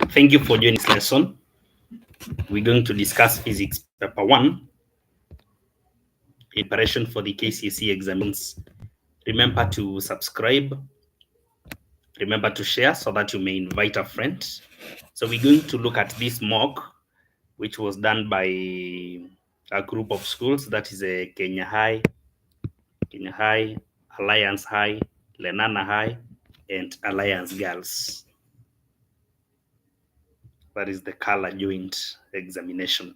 Thank you for joining this lesson. We're going to discuss physics paper 1 in preparation for the KCSE exams. Remember to subscribe, remember to share so that you may invite a friend. So we're going to look at this mock, which was done by a group of schools, that is a Kenya High, Alliance High, Lenana High, and Alliance Girls. That is the color joint examination.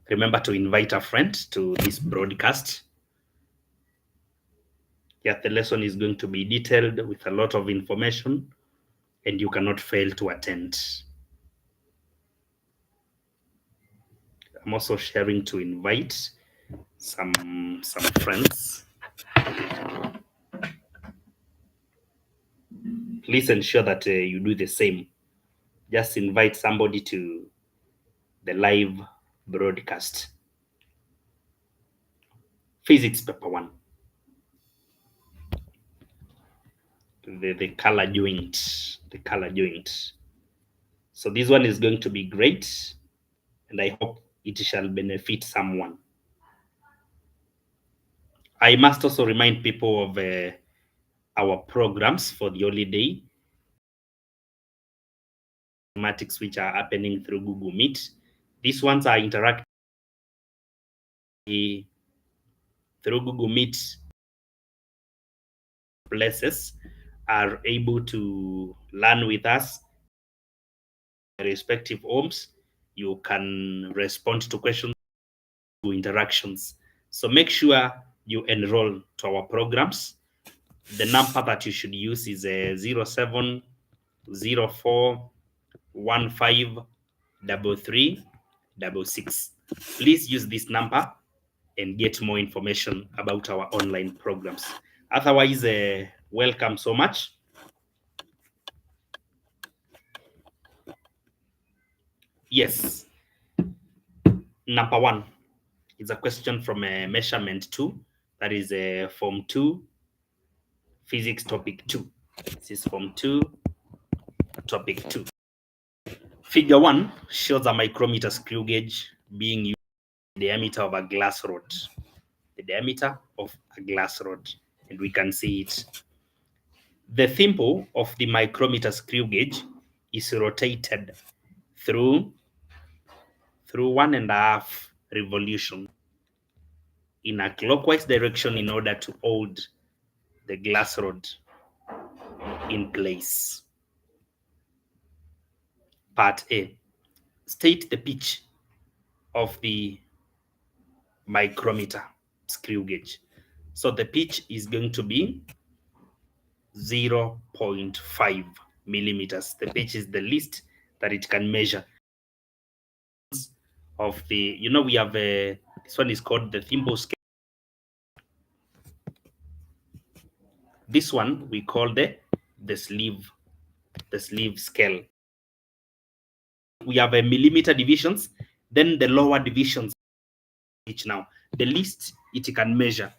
Remember to invite a friend to this broadcast. Yeah, the lesson is going to be detailed with a lot of information, and you cannot fail to attend. I'm also sharing to invite some friends. Please ensure that you do the same. Just invite somebody to the live broadcast. Physics paper 1. The color joint. The color joint. So this one is going to be great, and I hope it shall benefit someone. I must also remind people of our programs for the holiday, mathematics, which are happening through Google Meet. These ones are interactive through Google Meet. Places are able to learn with us, respective homes. You can respond to questions, to interactions. So make sure you enroll to our programs. The number that you should use is 0704153366. Please use this number and get more information about our online programs. Otherwise, welcome so much. Yes. Number 1 is a question from measurement 2. That is form 2, physics topic 2. This is form 2, topic 2. Figure 1 shows a micrometer screw gauge being used in the diameter of a glass rod. The diameter of a glass rod, and we can see it. The thimble of the micrometer screw gauge is rotated through 1.5 revolution in a clockwise direction in order to hold the glass rod in place. Part A. State the pitch of the micrometer screw gauge. So the pitch is going to be 0.5 millimeters. The pitch is the least that it can measure. Of the, we have this one is called the thimble scale. This one we call the sleeve scale. We have a millimeter divisions, then the lower divisions. Each now, the least it can measure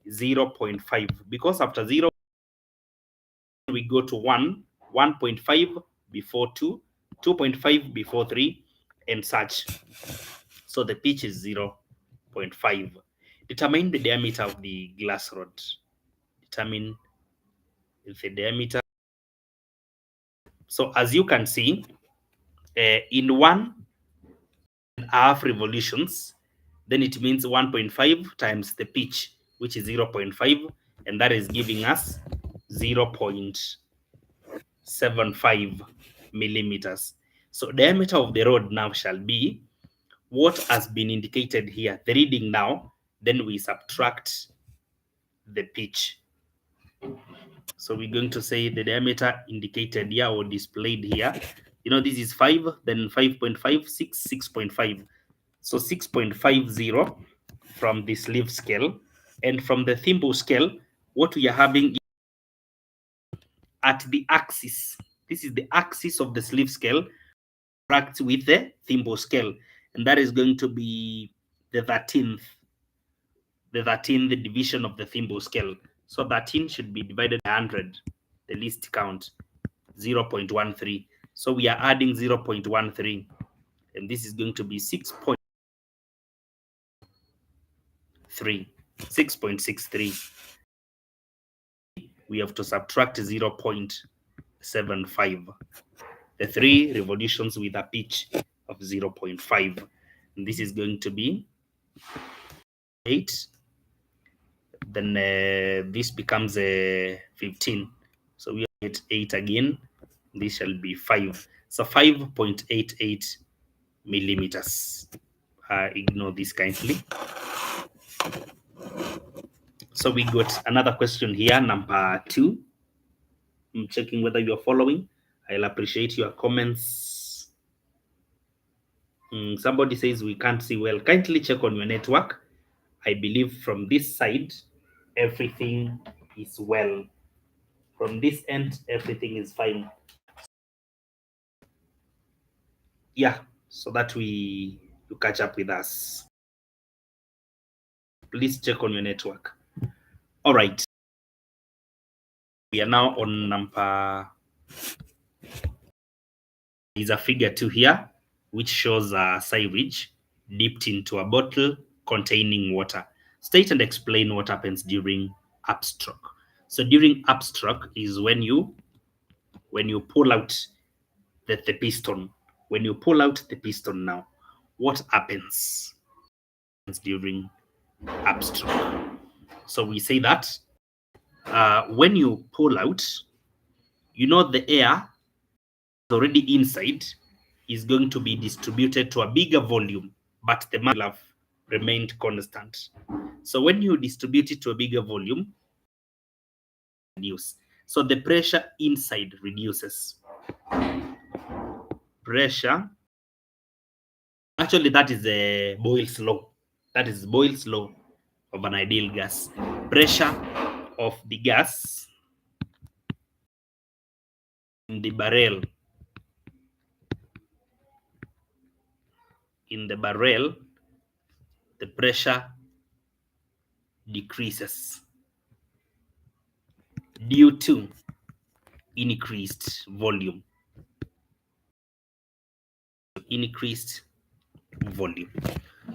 0.5, because after 0 we go to 1, 1.5 before 2, 2.5 before 3, and such. So the pitch is 0.5. Determine the diameter of the glass rod. Determine the diameter. So as you can see, in 1.5 revolutions, then it means 1.5 times the pitch, which is 0.5, and that is giving us 0.75 millimeters. So diameter of the rod now shall be what has been indicated here, the reading now, then we subtract the pitch. So we're going to say the diameter indicated here or displayed here. This is 5, then 5.5, 6, 6.5. So 6.50 from the sleeve scale. And from the thimble scale, what we are having at the axis, this is the axis of the sleeve scale, subtract with the thimble scale. And that is going to be the 13th division of the thimble scale. So 13 should be divided by 100, the least count, 0.13. So we are adding 0.13, and this is going to be 6.3, 6.63. We have to subtract 0.75. The 3 revolutions with a pitch of 0.5. And this is going to be 8. Then this becomes 15. So we get 8 again. This shall be 5. So 5.88 millimeters. Ignore this kindly. So we got another question here, number 2. I'm checking whether you're following. I'll appreciate your comments. Somebody says we can't see well. Kindly check on your network. I believe from this side, everything is well. From this end, everything is fine. Yeah, so that you catch up with us. Please check on your network. All right. We are now on number. Is a figure 2 here, which shows a sewage dipped into a bottle containing water. State and explain what happens during upstroke. So during upstroke is when you pull out the piston. When you pull out the piston now, what happens during upstroke? So we say that when you pull out, the air already inside is going to be distributed to a bigger volume, but the mass will have remained constant. So when you distribute it to a bigger volume, reduce. So the pressure inside reduces. Pressure, actually that is a Boyle's law. That is Boyle's law of an ideal gas. Pressure of the gas in the barrel, the pressure decreases due to increased volume.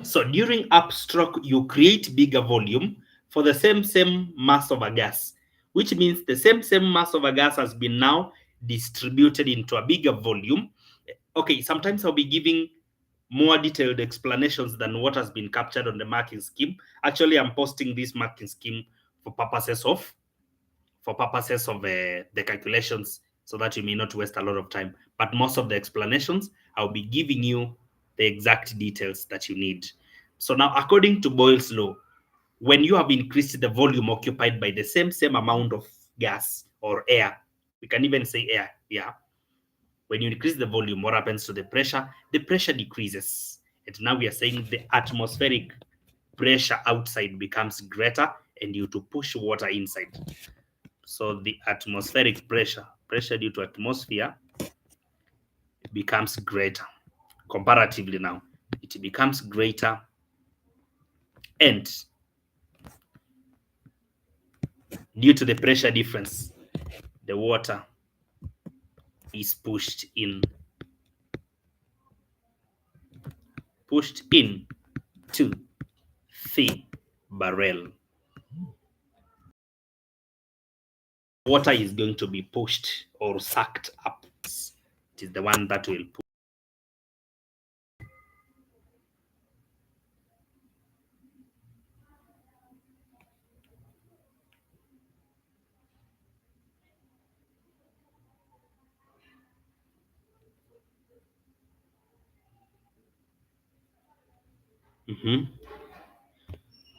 So during upstroke, you create bigger volume for the same mass of a gas, which means the same mass of a gas has been now distributed into a bigger volume. Okay, sometimes I'll be giving more detailed explanations than what has been captured on the marking scheme. Actually, I'm posting this marking scheme for purposes of the calculations, so that you may not waste a lot of time. But most of the explanations, I'll be giving you the exact details that you need. So now, according to Boyle's law, when you have increased the volume occupied by the same amount of gas or air, we can even say air, yeah. When you increase the volume, what happens to the pressure? The pressure decreases. And now we are saying the atmospheric pressure outside becomes greater, and you to push water inside. So the atmospheric pressure due to atmosphere becomes greater. Comparatively now, it becomes greater, and due to the pressure difference, the water is pushed in to the barrel. Water is going to be pushed or sucked up. It is the one that will push.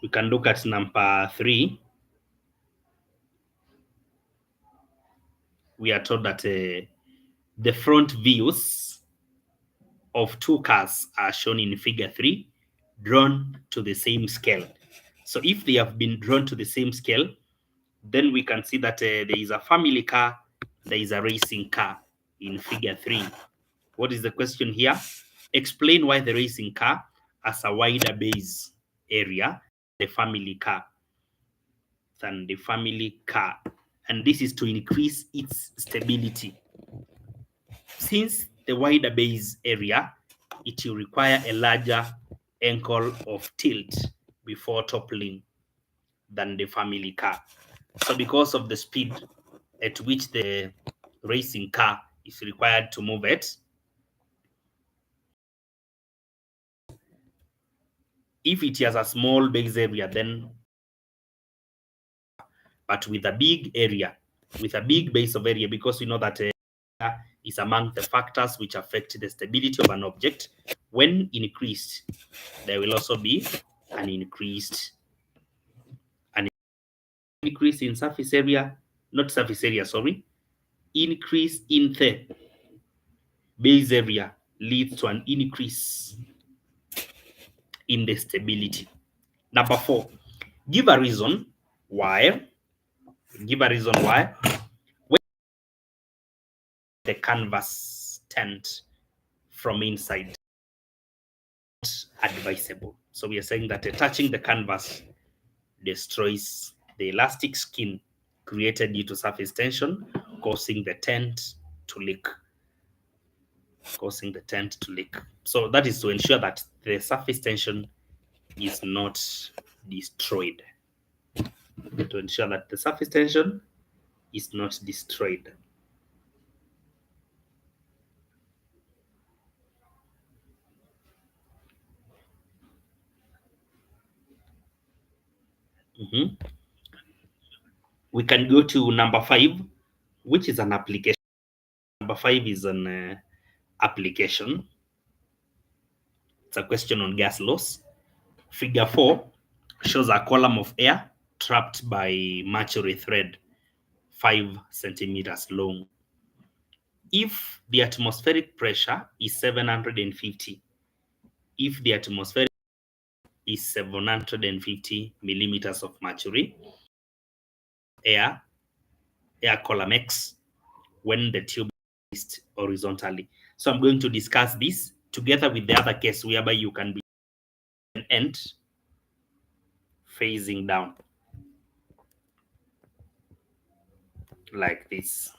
We can look at number 3. We are told that the front views of 2 cars are shown in figure 3, drawn to the same scale. So if they have been drawn to the same scale, then we can see that there is a family car, there is a racing car in figure 3. What is the question here? Explain why the racing car has a wider base area than the family car. And this is to increase its stability. Since the wider base area, it will require a larger angle of tilt before toppling than the family car. So because of the speed at which the racing car is required to move at, if it has a small base area, then but with a big area, with a big base of area, because we know that is among the factors which affect the stability of an object. When increased, there will also be an increase in surface area, not surface area, sorry, increase in the base area leads to an increase in the stability. Number 4, give a reason why. Give a reason why when the canvas tent from inside advisable. So we are saying that touching the canvas destroys the elastic skin created due to surface tension, causing the tent to leak. So that is to ensure that the surface tension is not destroyed. To ensure that the surface tension is not destroyed. We can go to number 5, which is an application. Number 5 is an application. It's a question on gas loss. Figure 4 shows a column of air trapped by mercury thread 5 centimeters long. If the atmospheric pressure is 750, if the atmospheric is 750 millimeters of mercury, air column X, when the tube is placed horizontally. So I'm going to discuss this together with the other case whereby you can be an end facing down like this.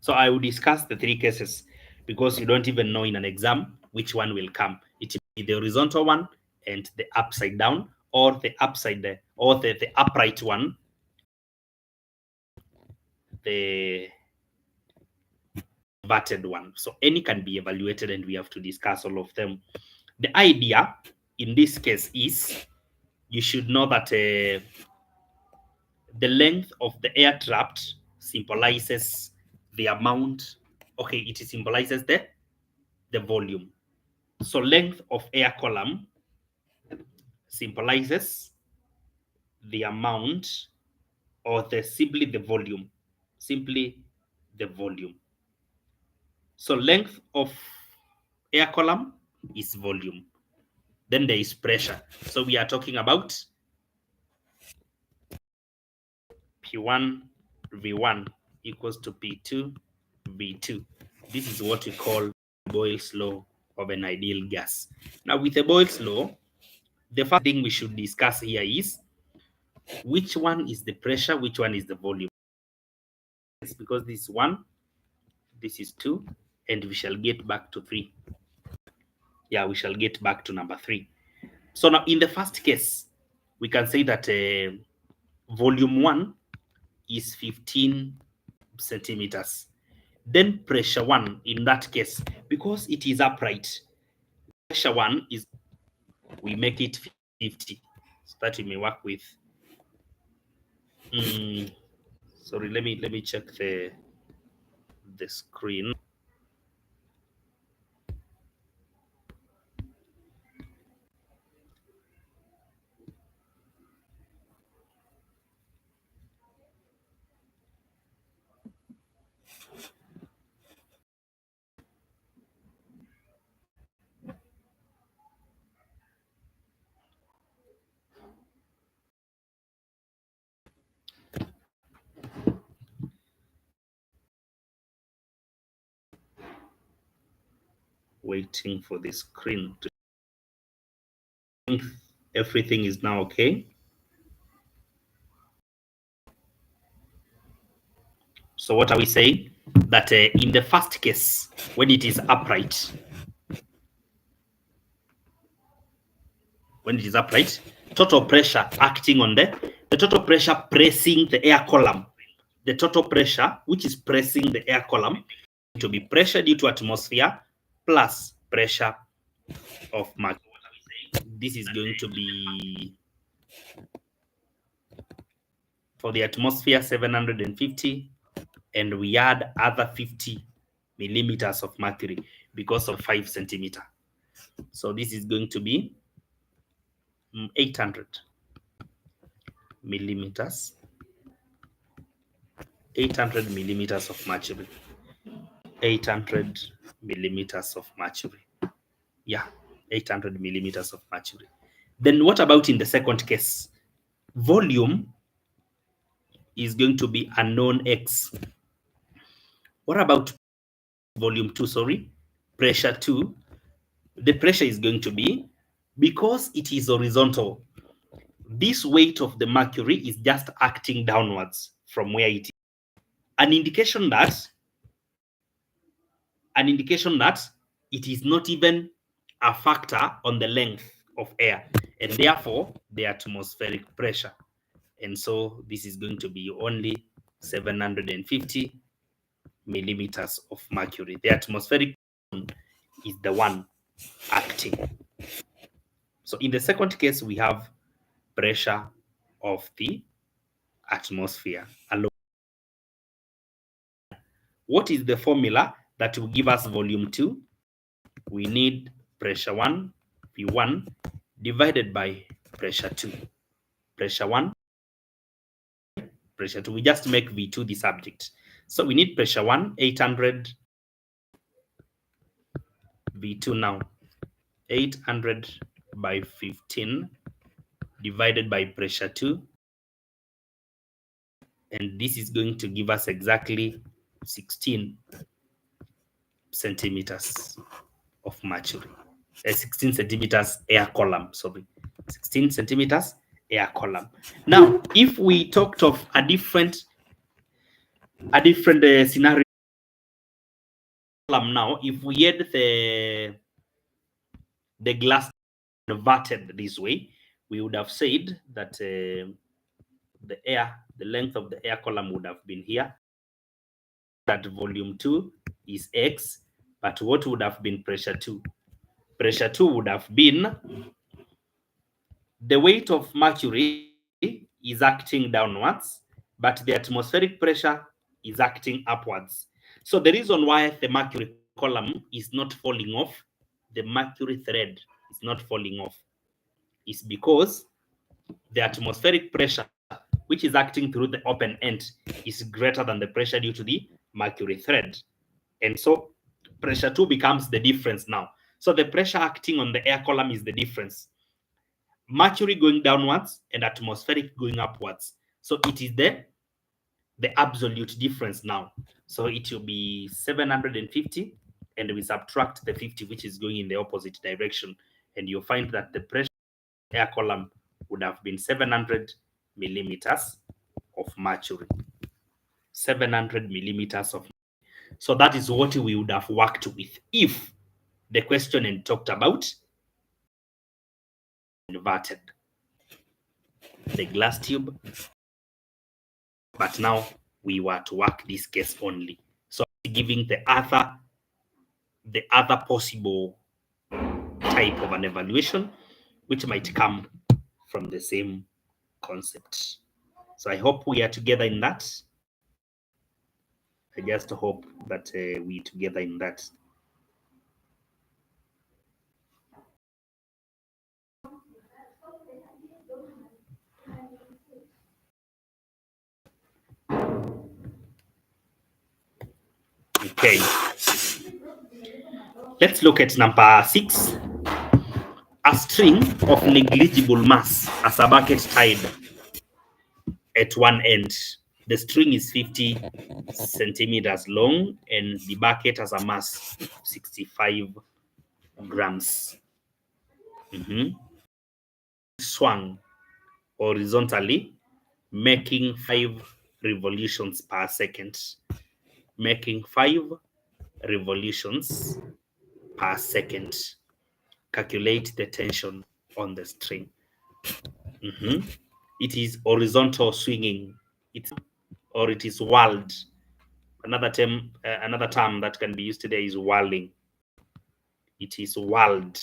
So I will discuss the 3 cases because you don't even know in an exam which one will come. It will be the horizontal one and the upside down, or the upside or the upright one, the inverted one. So any can be evaluated and we have to discuss all of them. The idea in this case is you should know that the length of the air trapped symbolizes the amount. Okay, it symbolizes the volume. So length of air column symbolizes the amount, or simply the volume. So length of air column is volume. Then there is pressure. So we are talking about P1 V1 equals to P2 V2. This is what we call Boyle's law of an ideal gas. Now with the Boyle's law, the first thing we should discuss here is which one is the pressure, which one is the volume. It's because this is 1, this is 2, and we shall get back to 3. Yeah, we shall get back to number 3. So now in the first case, we can say that volume 1 is 15 centimeters. Then pressure 1 in that case, because it is upright, pressure 1 is, we make it 50, so that we may work with. Sorry, let me check the screen. Waiting for the screen to think everything is now okay. So what are we saying? that in the first case, when it is upright, total pressure acting on the total pressure pressing the air column, the total pressure which is pressing the air column to be pressure due to atmosphere plus pressure of mercury. This is going to be for the atmosphere 750, and we add other 50 millimeters of mercury because of 5 centimeter. So this is going to be 800 millimeters, 800 millimeters of mercury, 800 millimeters of mercury. Yeah, 800 millimeters of mercury. Then what about in the second case? Volume is going to be unknown X. What about volume 2? Sorry, pressure 2. The pressure is going to be, because it is horizontal, this weight of the mercury is just acting downwards from where it is. An indication that it is not even a factor on the length of air, and therefore the atmospheric pressure. And so this is going to be only 750 millimeters of mercury. The atmospheric is the one acting. So in the second case, we have pressure of the atmosphere alone. What is the formula that will give us volume 2? We need pressure 1, V1, divided by pressure 2. Pressure 1, pressure 2. We just make V2 the subject. So we need pressure 1, 800, V2 now, 800 by 15 divided by pressure 2. And this is going to give us exactly 16 centimeters of mercury. 16 centimeters air column, sorry. 16 centimeters air column. Now, if we talked of a different scenario now, if we had the glass inverted this way, we would have said that the length of the air column would have been here. That volume 2 is X, but what would have been pressure 2? Pressure 2 would have been the weight of mercury is acting downwards, but the atmospheric pressure is acting upwards. So the reason why the mercury column is not falling off, the mercury thread is not falling off, is because the atmospheric pressure, which is acting through the open end, is greater than the pressure due to the mercury thread. And so pressure 2 becomes the difference now. So the pressure acting on the air column is the difference. Mercury going downwards and atmospheric going upwards. So it is the absolute difference now. So it will be 750, and we subtract the 50, which is going in the opposite direction. And you'll find that the pressure air column would have been 700 millimeters of mercury. 700 millimeters of mercury. So that is what we would have worked with if the question had talked about inverted the glass tube, but now we were to work this case only. So giving the other possible type of an evaluation, which might come from the same concept. So I hope we are together in that. I just hope that we together in that. Okay. Let's look at number 6. A string of negligible mass as a bucket tied at one end. The string is 50 centimeters long and the bucket has a mass of 65 grams. Swung horizontally, making 5 revolutions per second. making 5 revolutions per second. Calculate the tension on the string. It is horizontal swinging, or it is whirled. Another term that can be used today is whirling. It is whirled.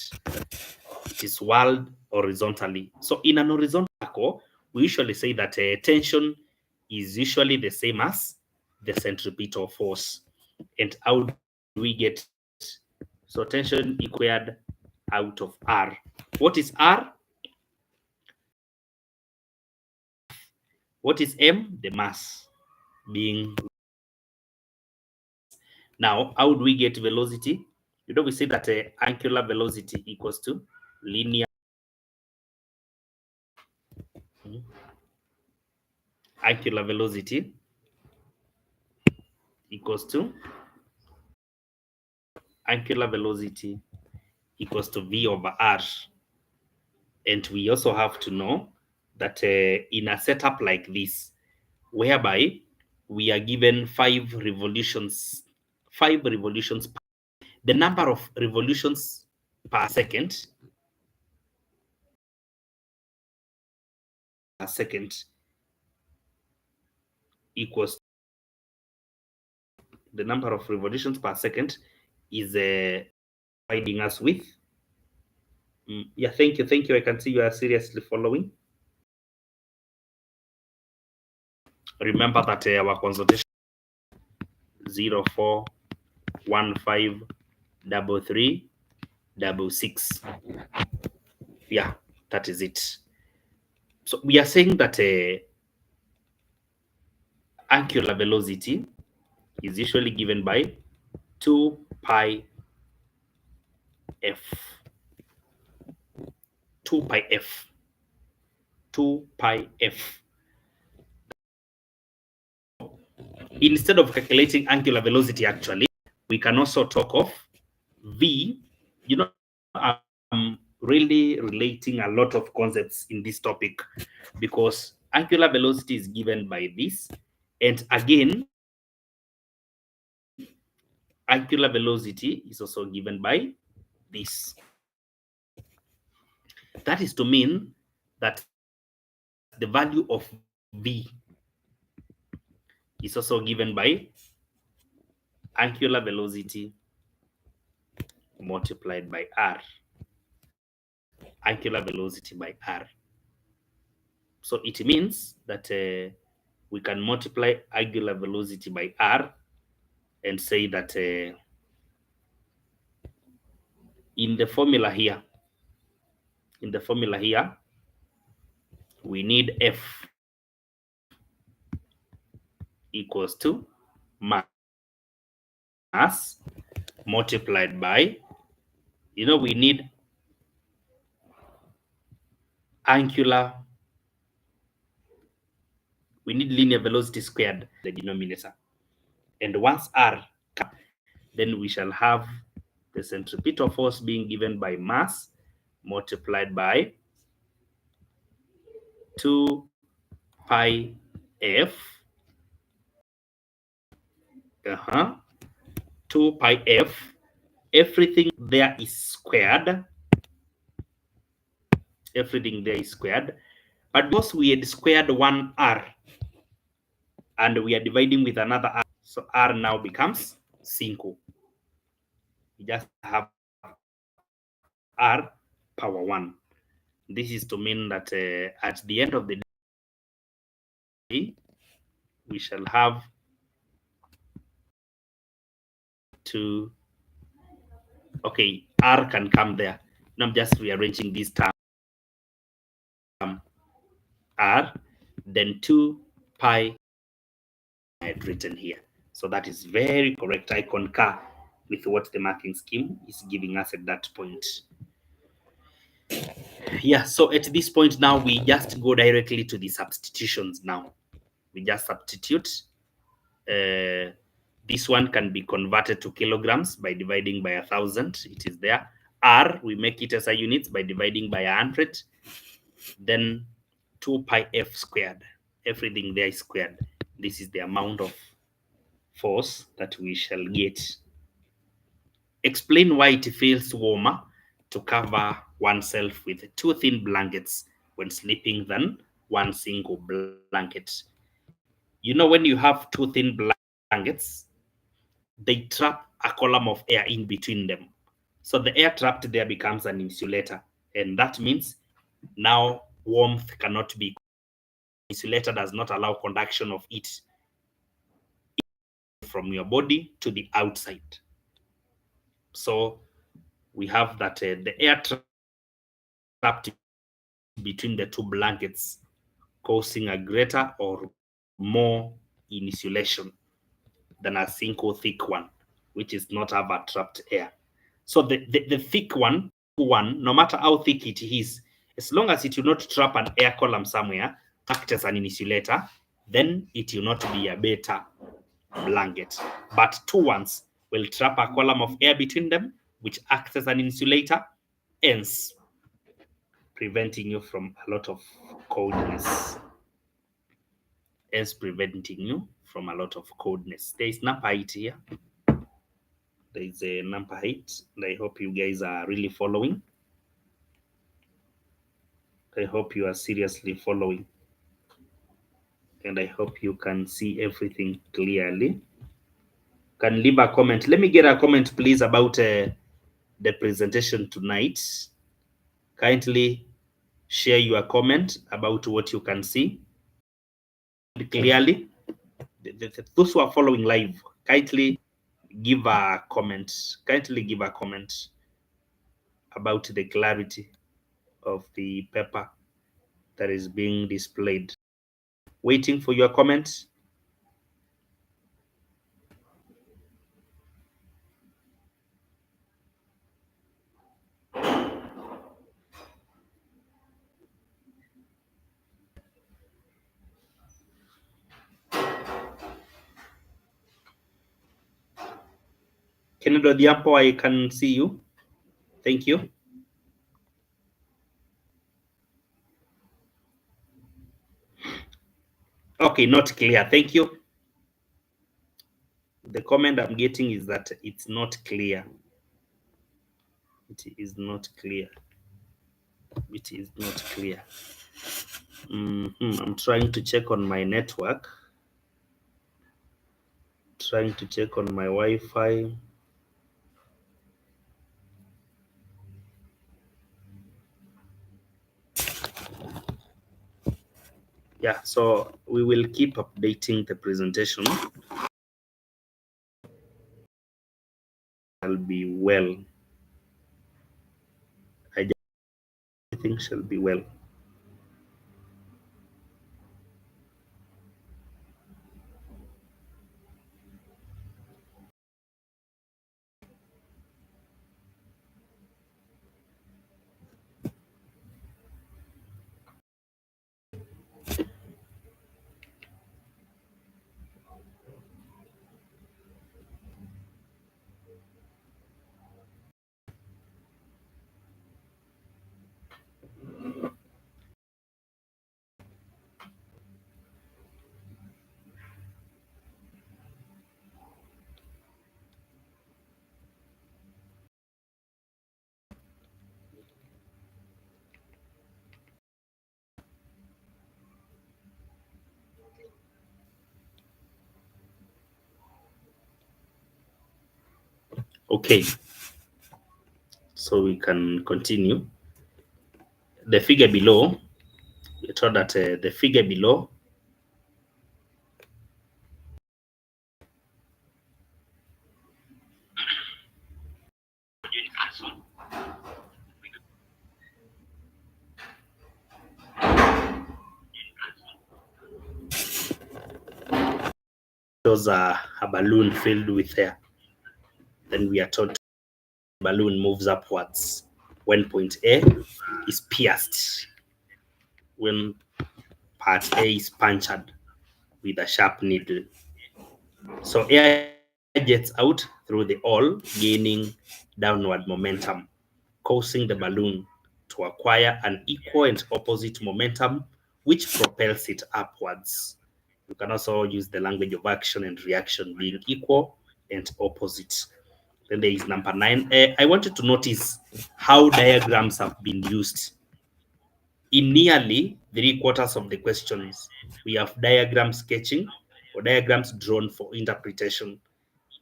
It is whirled horizontally. So in an horizontal circle, we usually say that tension is usually the same as the centripetal force. And how do we get? So tension equated out of R. What is R? What is M? The mass being. Now, how do we get velocity? We say that angular velocity equals to linear. Angular velocity equals to V over R. And we also have to know that in a setup like this, whereby we are given 5 revolutions, the number of revolutions per second equals the number of revolutions per second is providing us with. Yeah, thank you. I can see you are seriously following. Remember that our consultation 04153336. Yeah, that is it. So we are saying that angular velocity is usually given by 2 pi f. 2 pi f. 2 pi f. Instead of calculating angular velocity, actually, we can also talk of V. I'm really relating a lot of concepts in this topic because angular velocity is given by this. And again, angular velocity is also given by this. That is to mean that the value of V is also given by angular velocity multiplied by R. Angular velocity by R. So it means that we can multiply angular velocity by R and say that in the formula here, we need F equals to mass multiplied by, we need linear velocity squared, the denominator. And once R comes, then we shall have the centripetal force being given by mass multiplied by 2 pi f 2 pi f. Everything there is squared. But because we had squared one R and we are dividing with another R, so R now becomes 5. We just have R power 1. This is to mean that at the end of the day, we shall have to, okay, R can come there. Now I'm just rearranging this term. R, then 2 pi I had written here. So that is very correct. I concur with what the marking scheme is giving us at that point. Yeah, so at this point now, we just go directly to the substitutions now. We just substitute. This one can be converted to kilograms by dividing by 1,000. It is there. R, we make it as a unit by dividing by 100. Then 2 pi f squared. Everything there is squared. This is the amount of force that we shall get. Explain why it feels warmer to cover oneself with two thin blankets when sleeping than one single blanket. When you have two thin blankets, they trap a column of air in between them. So the air trapped there becomes an insulator. And that means now warmth cannot be. Insulator does not allow conduction of it from your body to the outside. So we have that the air trapped between the two blankets causing a greater or more insulation than a single thick one, which is not have a trapped air. So the thick one, no matter how thick it is, as long as it will not trap an air column somewhere, act as an insulator, then it will not be a better blanket. But two ones will trap a column of air between them, which acts as an insulator, hence preventing you from a lot of coldness. Hence preventing you from a lot of coldness. There is number 8 here. There is a number 8, and I hope you guys are really following. I hope you are seriously following. And I hope you can see everything clearly. Can leave a comment. Let me get a comment, please, about the presentation tonight. Kindly share your comment about what you can see clearly. Those who are following live, kindly give a comment. Kindly give a comment about the clarity of the paper that is being displayed. Waiting for your comments. Kennedy Odiapo, I can see you. Thank you. Okay, not clear. Thank you. The comment I'm getting is that it's not clear. It is not clear. It is not clear. I'm trying to check on my network. Trying to check on my Wi-Fi. Yeah, so we will keep updating the presentation. I'll be well. I think shall be well. Okay, so we can continue. The figure below, we told that the figure below shows a balloon filled with air. Then we are told the balloon moves upwards when point A is pierced, when part A is punctured with a sharp needle. So air jets out through the hole, gaining downward momentum, causing the balloon to acquire an equal and opposite momentum, which propels it upwards. You can also use the language of action and reaction being equal and opposite. Then there is number 9. I want you to notice how diagrams have been used. In nearly 3/4 of the questions, we have diagram sketching or diagrams drawn for interpretation.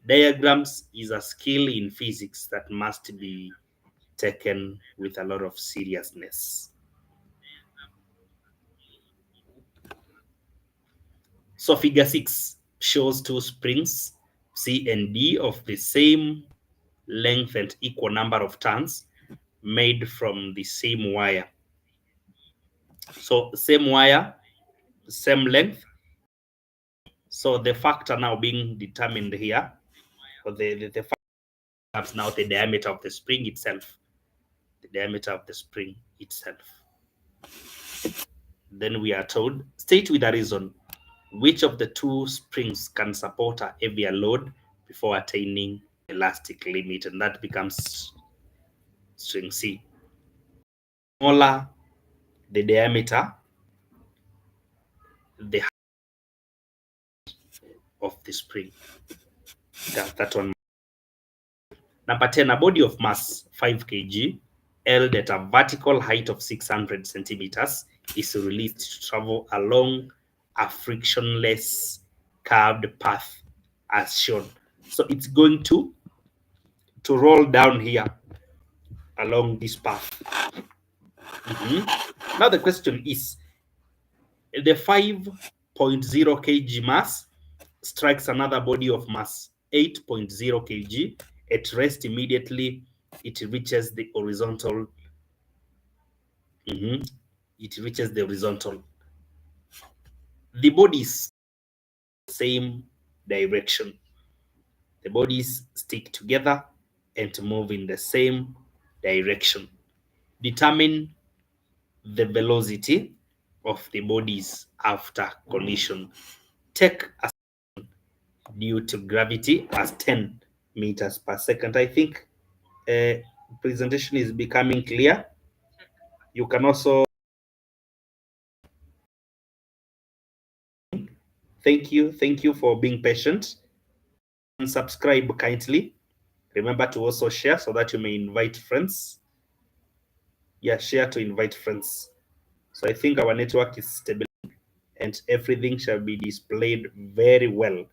Diagrams is a skill in physics that must be taken with a lot of seriousness. So figure 6 shows two springs, C and D, of the same length and equal number of turns made from the same wire. So same wire, same length. So the factor now being determined here, or the factor is now the diameter of the spring itself. The diameter of the spring itself. Then we are told, state with a reason which of the two springs can support a heavier load before attaining elastic limit, and that becomes string C. Smaller the diameter, the height of the spring. That one. Number 10, a body of mass 5 kg held at a vertical height of 600 centimeters is released to travel along a frictionless curved path as shown. So it's going to roll down here along this path. Now the question is, the 5.0 kg mass strikes another body of mass 8.0 kg at rest. Immediately it reaches the horizontal. It reaches the horizontal. The bodies same direction. The bodies stick together and move in the same direction. Determine the velocity of the bodies after collision. Take a due to gravity as 10 meters per second. I think presentation is becoming clear. You can also thank you for being patient, and subscribe kindly. Remember to also share so that you may invite friends. Yeah, share to invite friends. So I think our network is stable and everything shall be displayed very well.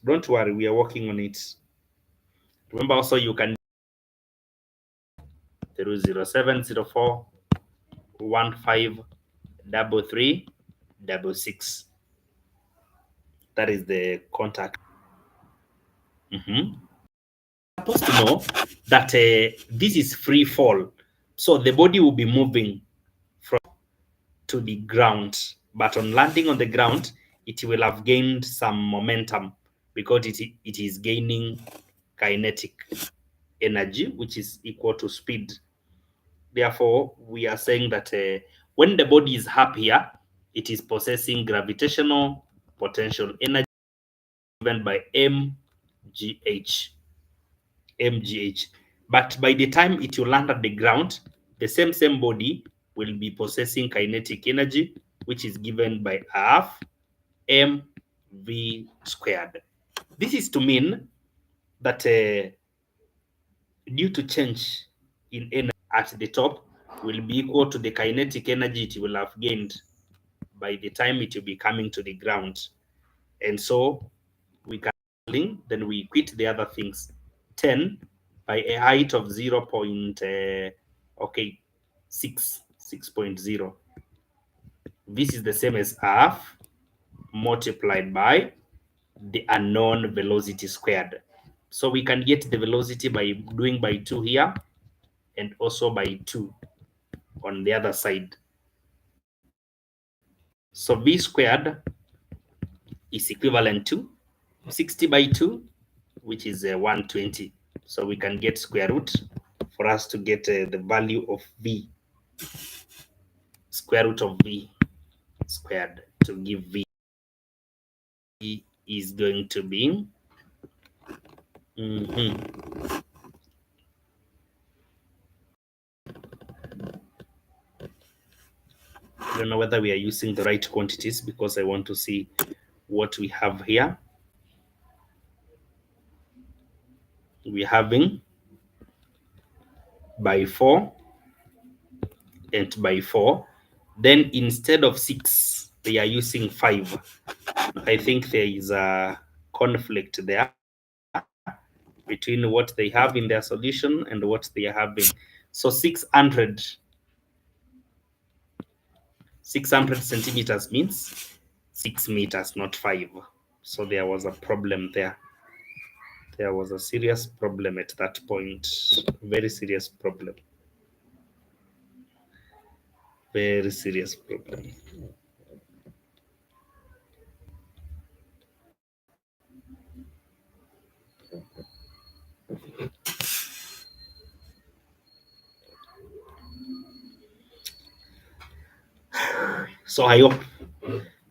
Don't worry, we are working on it. Remember also you can 0704 153366. That is the contact. Supposed to know that this is free fall, so the body will be moving from to the ground, but on landing on the ground it will have gained some momentum because it is gaining kinetic energy, which is equal to speed. Therefore we are saying that when the body is up here, it is possessing gravitational potential energy given by mgh. But by the time it will land at the ground, the same body will be possessing kinetic energy, which is given by half mv squared. This is to mean that due to change in energy at the top will be equal to the kinetic energy it will have gained by the time it will be coming to the ground. And so we can link, then we quit the other things. 10 by a height of 0. 6.0. This is the same as half multiplied by the unknown velocity squared. So we can get the velocity by doing by 2 here and also by 2 on the other side. So v squared is equivalent to 60 by 2, which is 120. So we can get square root for us to get the value of v. Square root of v squared to give v is going to be I don't know whether we are using the right quantities because I want to see what we have here. We're having by 4 and by 4. Then instead of 6, they are using 5. I think there is a conflict there between what they have in their solution and what they are having. So 600 centimeters means 6 meters, not 5. So there was a problem there. There was a serious problem at that point. Very serious problem. Very serious problem. So I hope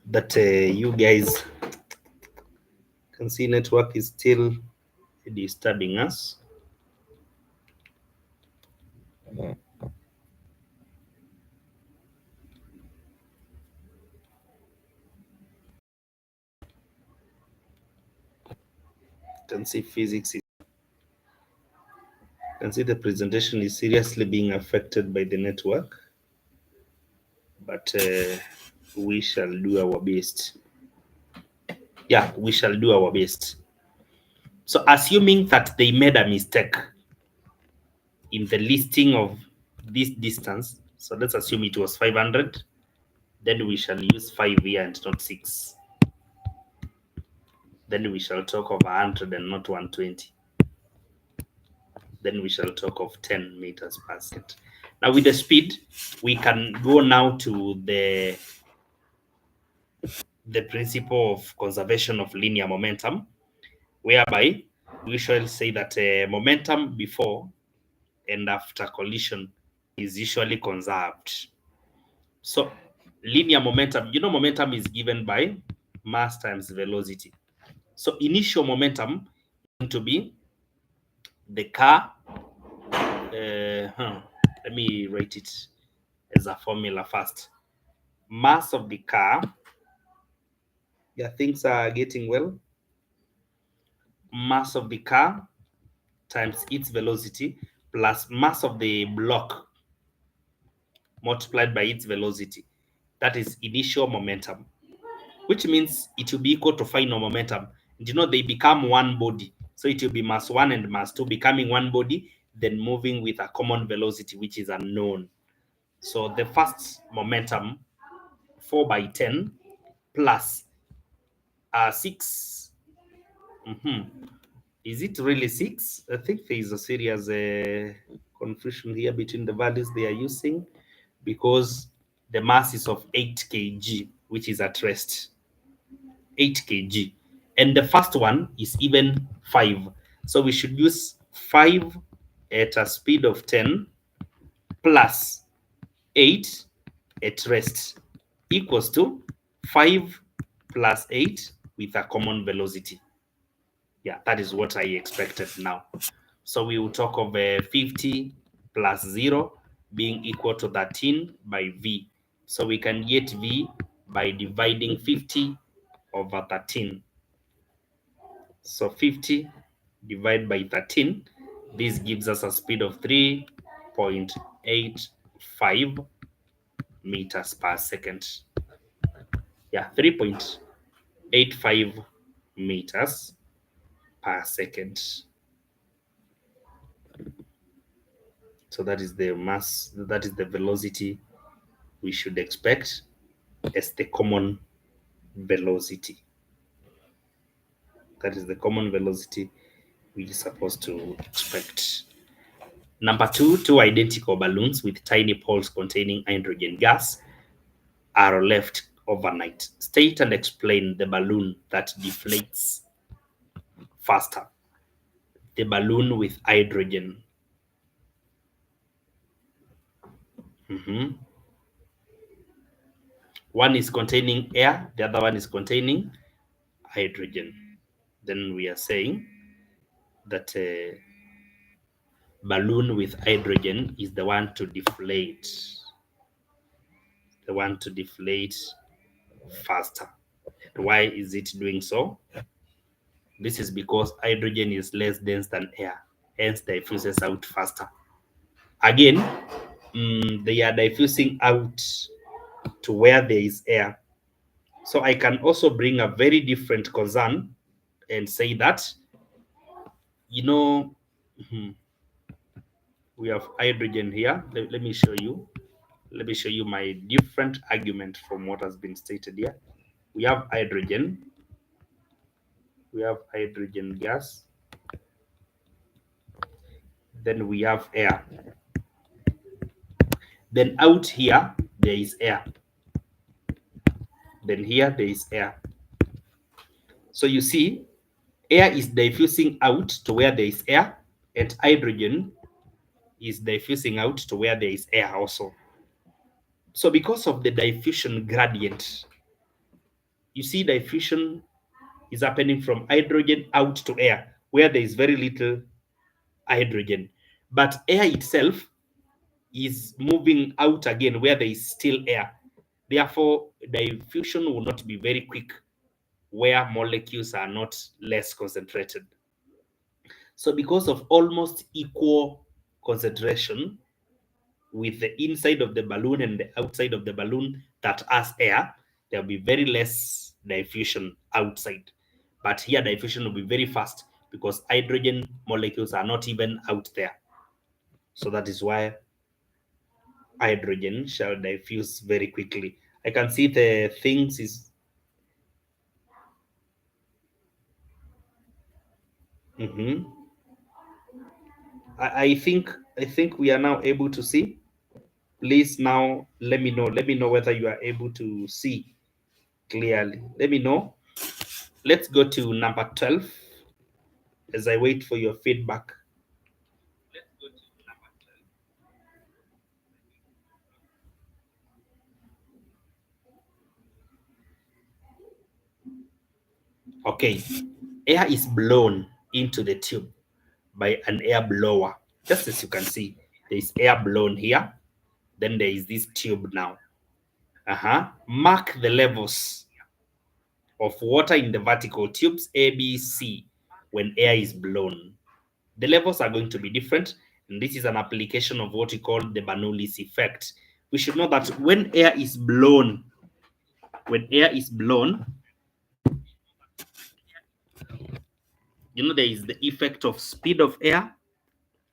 that you guys can see network is still disturbing us. Can see physics is, can see the presentation is seriously being affected by the network, but we shall do our best. Yeah, we shall do our best. So assuming that they made a mistake in the listing of this distance, so let's assume it was 500, then we shall use 5 here and not 6. Then we shall talk of 100 and not 120. Then we shall talk of 10 meters per second. Now with the speed, we can go now to the principle of conservation of linear momentum, whereby we shall say that momentum before and after collision is usually conserved. So linear momentum, momentum is given by mass times velocity. So initial momentum is going to be the car. Let me write it as a formula first. Mass of the car. Yeah, things are getting well. Mass of the car times its velocity plus mass of the block multiplied by its velocity. That is initial momentum, which means it will be equal to final momentum. And they become one body. So it will be mass 1 and mass 2 becoming one body, then moving with a common velocity, which is unknown. So the first momentum, 4 by 10 plus 6. Is it really 6? I think there is a serious confusion here between the values they are using, because the mass is of 8 kg, which is at rest. 8 kg. And the first one is even 5. So we should use 5 at a speed of 10 plus 8 at rest equals to 5 plus 8 with a common velocity. Yeah, that is what I expected now. So we will talk of 50 plus 0 being equal to 13 by V. So we can get V by dividing 50 over 13. So 50 divided by 13, this gives us a speed of 3.85 meters per second. Yeah, 3.85 meters per second. So that is the mass, that is the velocity we should expect as the common velocity. That is the common velocity we're supposed to expect. Number 2, two identical balloons with tiny poles containing hydrogen gas are left overnight. State and explain the balloon that deflates faster. The balloon with hydrogen. One is containing air, the other one is containing hydrogen. Then we are saying that balloon with hydrogen is the one to deflate. they want to deflate faster. Why is it doing so? This is because hydrogen is less dense than air, hence diffuses out faster. Again, they are diffusing out to where there is air. So I can also bring a very different concern and say that, you know, mhm, we have hydrogen here. Let me show you. Let me show you my different argument from what has been stated here. We have hydrogen. We have hydrogen gas. Then we have air. Then out here, there is air. Then here, there is air. So you see, air is diffusing out to where there is air, and hydrogen is diffusing out to where there is air also. So because of the diffusion gradient, you see diffusion is happening from hydrogen out to air, where there is very little hydrogen. But air itself is moving out again where there is still air. Therefore, diffusion will not be very quick where molecules are not less concentrated. So because of almost equal concentration with the inside of the balloon and the outside of the balloon that has air, there will be very less diffusion outside. But here diffusion will be very fast because hydrogen molecules are not even out there. So that is why hydrogen shall diffuse very quickly. I can see the things is mhm. I think we are now able to see. Please now let me know. Let me know whether you are able to see clearly. Let me know. Let's go to number 12 as I wait for your feedback. Okay, air is blown into the tube by an air blower. Just as you can see, there is air blown here. Then there is this tube now. Mark the levels of water in the vertical tubes A, B, C when air is blown. The levels are going to be different, and this is an application of what we call the Bernoulli's effect. We should know that when air is blown, there is the effect of speed of air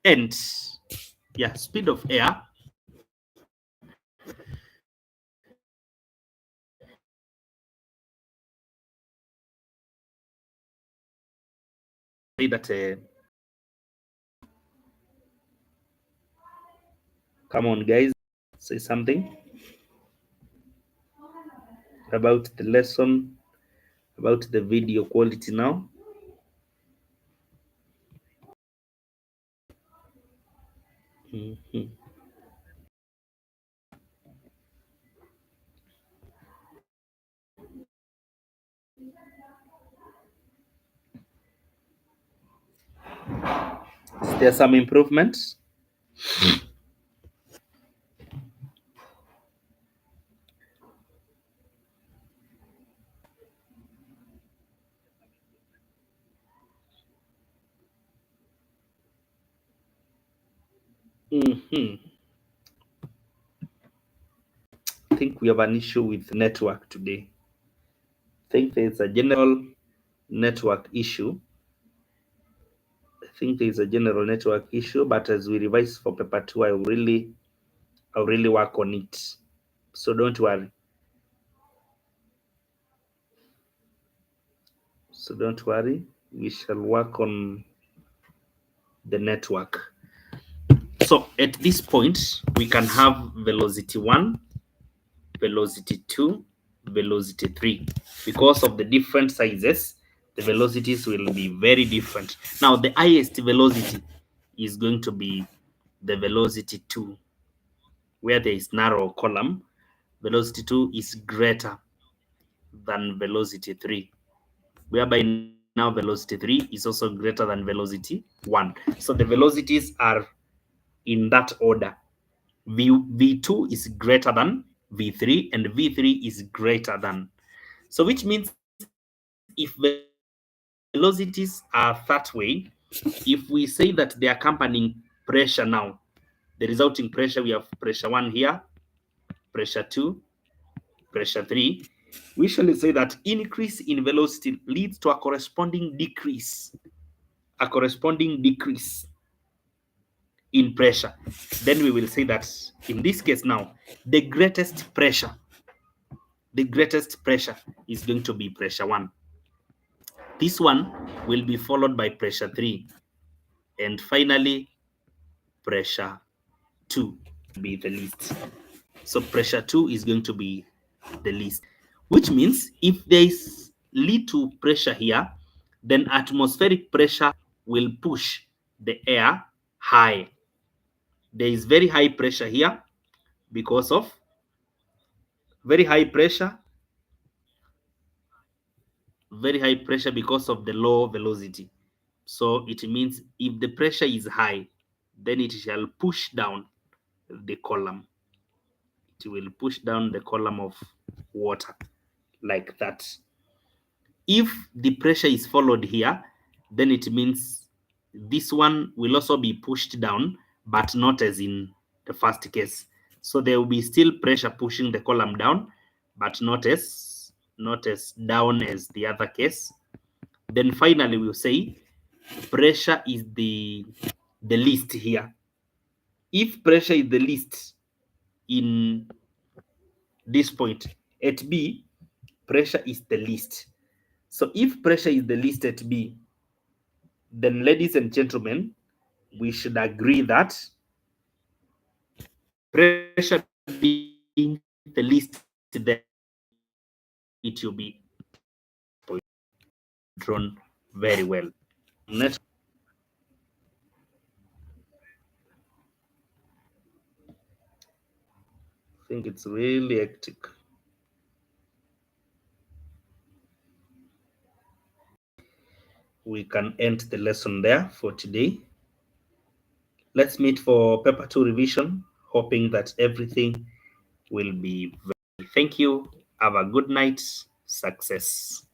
and speed of air say that come on guys, say something about the lesson, about the video quality now. Mhm. Is there some improvements? Mhm. I think we have an issue with network today. I think there's a general network issue. I think there's a general network issue, but as we revise for paper 2, I'll really work on it. So don't worry. So don't worry. We shall work on the network. So at this point, we can have velocity 1, velocity 2, velocity 3. Because of the different sizes, the velocities will be very different. Now, the highest velocity is going to be the velocity 2, where there is narrow column. Velocity 2 is greater than velocity 3, whereby now velocity 3 is also greater than velocity 1. So the velocities are in that order. V2 is greater than V3, and V3 is greater than. So which means if velocities are that way, if we say that they are accompanying pressure now, the resulting pressure, we have pressure 1 here, pressure 2, pressure 3, we shall say that increase in velocity leads to a corresponding decrease in pressure. Then we will say that in this case now, the greatest pressure is going to be pressure 1. This one will be followed by pressure 3, and finally pressure 2 be the least. So pressure 2 is going to be the least, which means if there is little pressure here, then atmospheric pressure will push the air high. There is very high pressure here because of very high pressure because of the low velocity. So it means if the pressure is high, then it shall push down the column. It will push down the column of water like that. If the pressure is followed here, then it means this one will also be pushed down, but not as in the first case. So there will be still pressure pushing the column down, but not as down as the other case. Then finally we'll say pressure is the least here. If pressure is the least in this point at B, pressure is the least. So if pressure is the least at B, then ladies and gentlemen, we should agree that pressure being the least there, it will be point drawn very well. Next, I think it's really hectic. We can end the lesson there for today. Let's meet for paper 2 revision, hoping that everything will be very. Thank you. Have a good night. Success.